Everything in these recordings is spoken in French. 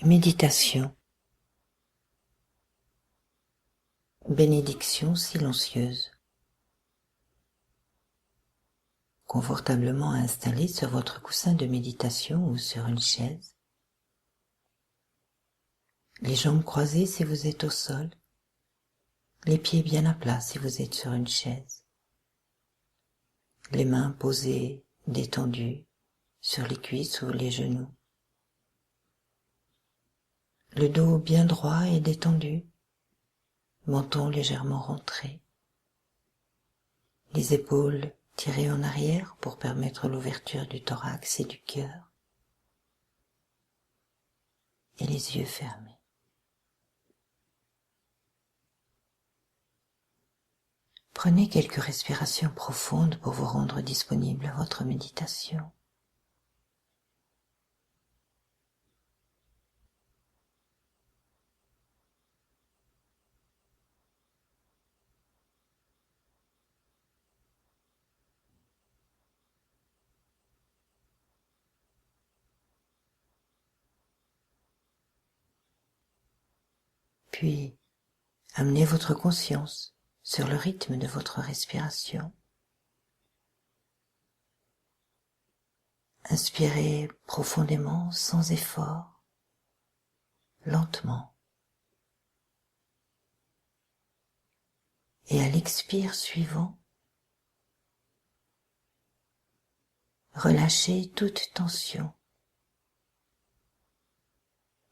Méditation. Bénédiction silencieuse. Confortablement installé sur votre coussin de méditation ou sur une chaise. Les jambes croisées si vous êtes au sol. Les pieds bien à plat si vous êtes sur une chaise. Les mains posées, détendues, sur les cuisses ou les genoux. Le dos bien droit et détendu, menton légèrement rentré. Les épaules tirées en arrière pour permettre l'ouverture du thorax et du cœur. Et les yeux fermés. Prenez quelques respirations profondes pour vous rendre disponible à votre méditation. Puis, amenez votre conscience sur le rythme de votre respiration. Inspirez profondément, sans effort, lentement. Et à l'expire suivant, relâchez toute tension,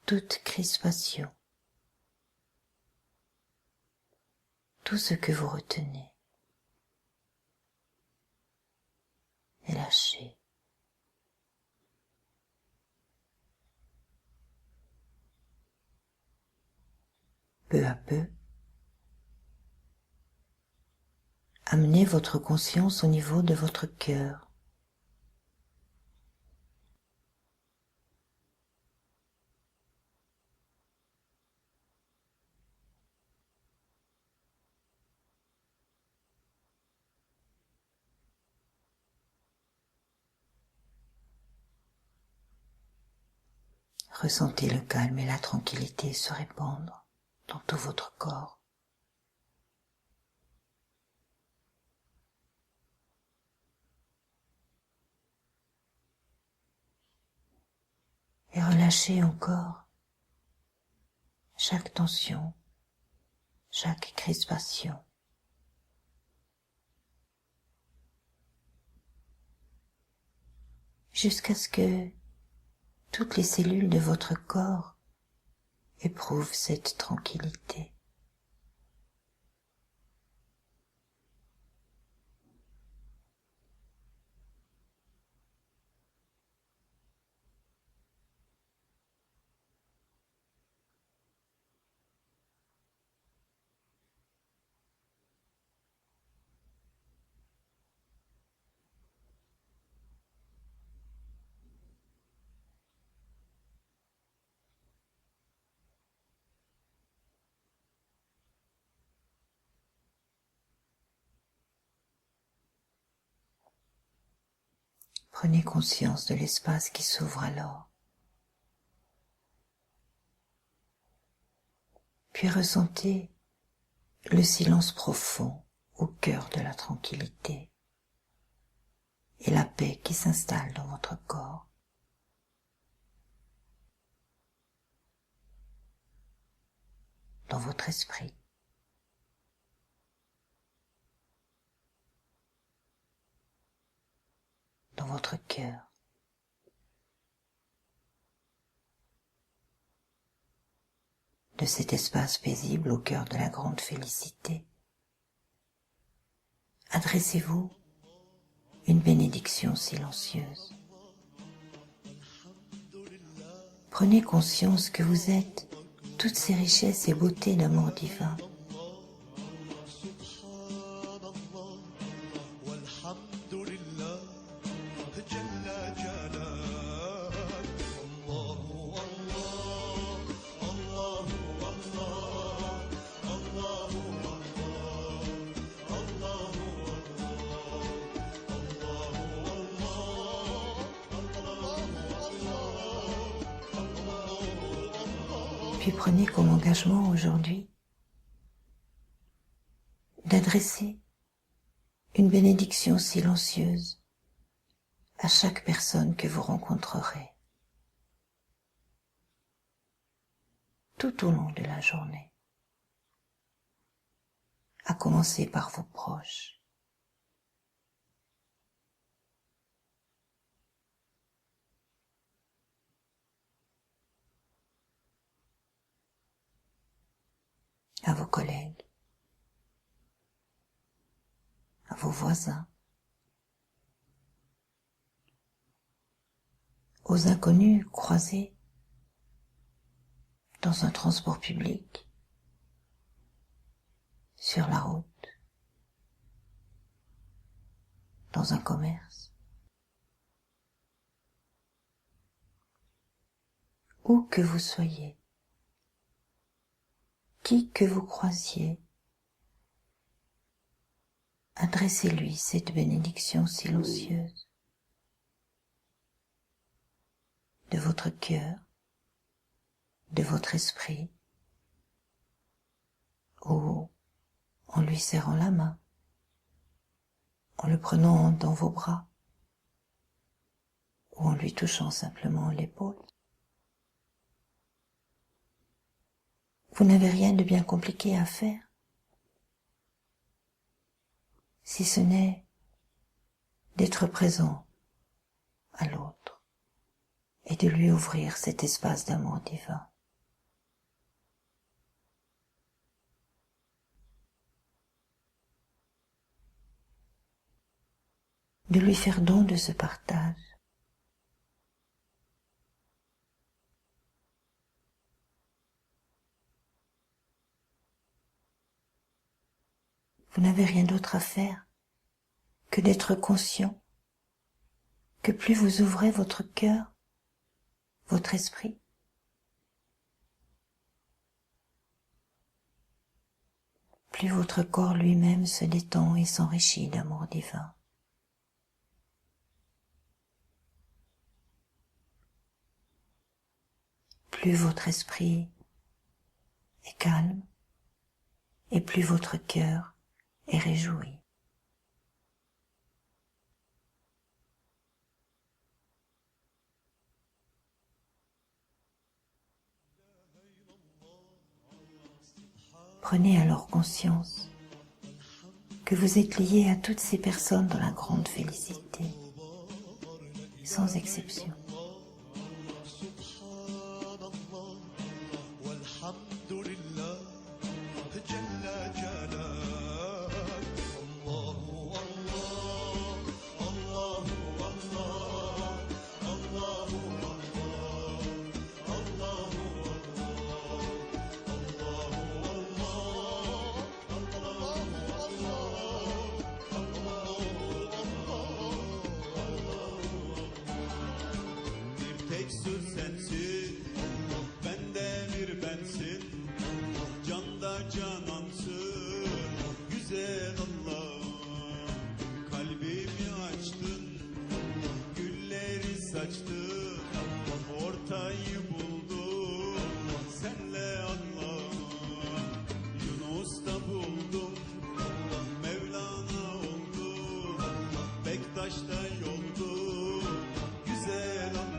toute crispation, tout ce que vous retenez. Et lâchez. Peu à peu, amenez votre conscience au niveau de votre cœur. Ressentez le calme et la tranquillité se répandre dans tout votre corps. Et relâchez encore chaque tension, chaque crispation. Jusqu'à ce que toutes les cellules de votre corps éprouvent cette tranquillité. Prenez conscience de l'espace qui s'ouvre alors. Puis ressentez le silence profond au cœur de la tranquillité et la paix qui s'installe dans votre corps. Dans votre esprit. Dans votre cœur. De cet espace paisible au cœur de la grande félicité, adressez-vous une bénédiction silencieuse. Prenez conscience que vous êtes toutes ces richesses et beautés d'amour divin. Puis prenez comme engagement aujourd'hui d'adresser une bénédiction silencieuse à chaque personne que vous rencontrerez tout au long de la journée, à commencer par vos proches. À vos collègues, à vos voisins, aux inconnus croisés dans un transport public, sur la route, dans un commerce, où que vous soyez, qui que vous croisiez, adressez-lui cette bénédiction silencieuse de votre cœur, de votre esprit, ou en lui serrant la main, en le prenant dans vos bras, ou en lui touchant simplement l'épaule. Vous n'avez rien de bien compliqué à faire, si ce n'est d'être présent à l'autre et de lui ouvrir cet espace d'amour divin. De lui faire don de ce partage. Vous n'avez rien d'autre à faire que d'être conscient que plus vous ouvrez votre cœur, votre esprit, plus votre corps lui-même se détend et s'enrichit d'amour divin. Plus votre esprit est calme et plus votre cœur est réjoui. Prenez alors conscience que vous êtes lié à toutes ces personnes dans la grande félicité, sans exception. Tek söz sensin, bende bir bensin, canda canansın, güzel Allah'ım. Kalbimi açtın, gülleri saçtın, ortayı buldum, senle Allah'ım. Yunus'ta buldum, Mevlana oldum, Bektaş'ta yoldum, güzel Allah'ım.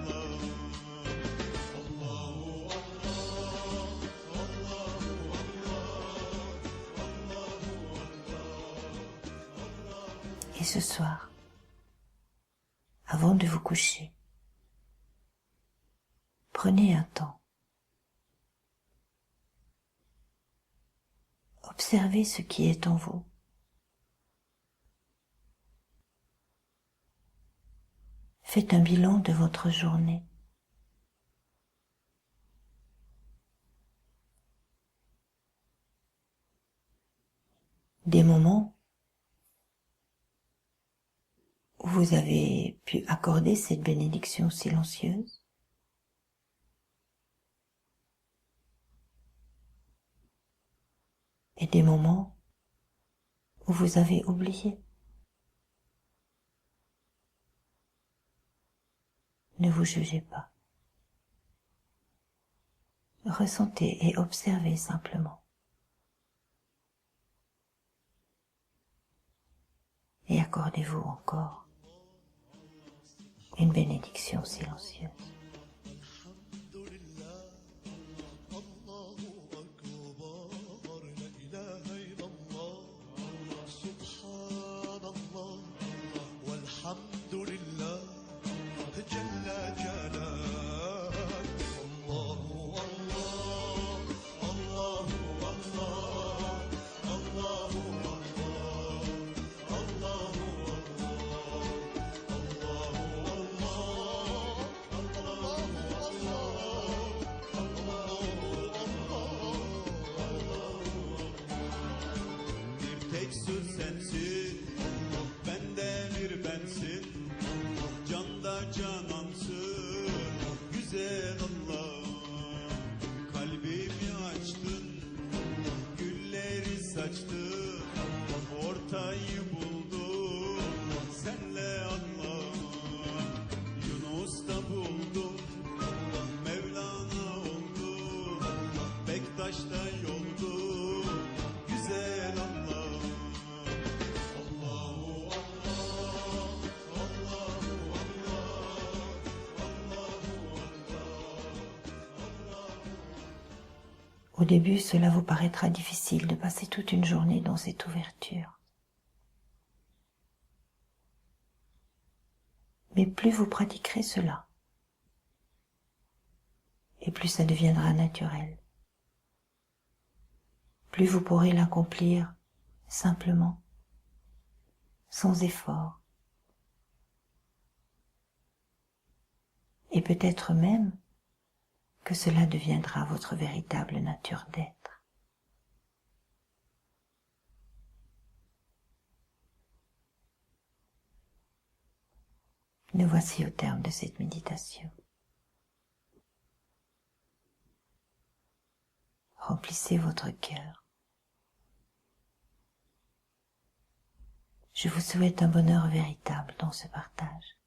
Et ce soir, avant de vous coucher, prenez un temps. Observez ce qui est en vous. Faites un bilan de votre journée. Des moments où vous avez pu accorder cette bénédiction silencieuse. Et des moments où vous avez oublié. Ne vous jugez pas. Ressentez et observez simplement. Et accordez-vous encore une bénédiction silencieuse. Tek söz sensin, bende bir bensin, canda canansın, güzel Allah'ım. Kalbimi açtın, gülleri saçtın, ortayı buldum, senle Allah'ım. Yunus'ta buldum, Mevlana oldum, Bektaş'ta yoldum, güzel Allah'ım. Au début, cela vous paraîtra difficile de passer toute une journée dans cette ouverture. Mais plus vous pratiquerez cela, et plus ça deviendra naturel. Plus vous pourrez l'accomplir simplement, sans effort. Et peut-être même que cela deviendra votre véritable nature d'être. Nous voici au terme de cette méditation. Remplissez votre cœur. Je vous souhaite un bonheur véritable dans ce partage.